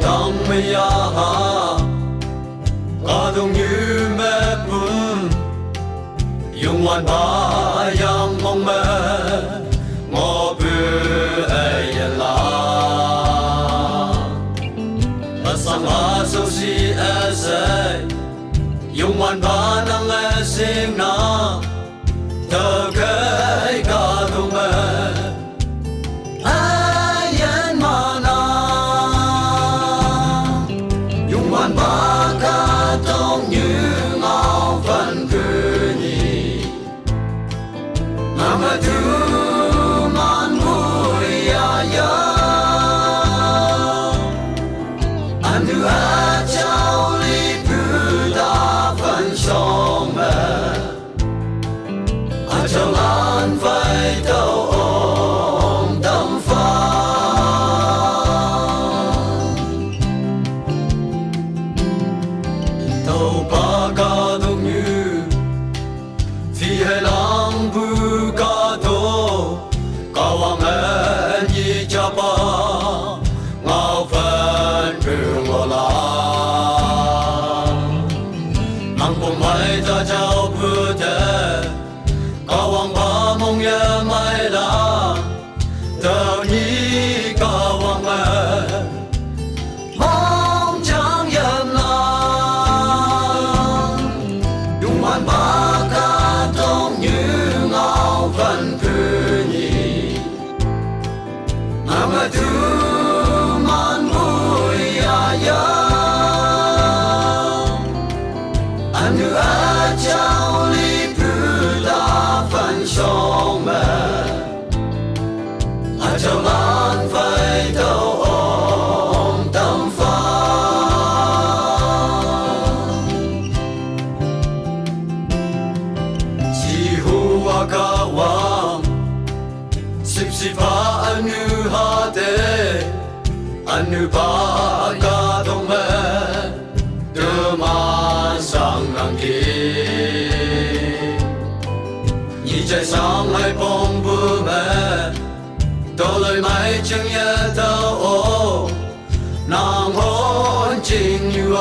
tang mây ha ca đông như mẹ bún yung hoàn ba yang mong mẹ ngõ bự ai la sang a so si asai yung hoàn ba nang a sing na ta kai ca đông mẹ anu ba ca đông mẹ đưa ma sang ngang đi nhị trái sang hai bông bướm mẹ tô lời mai chẳng nhớ tao ô nàng hôn chính như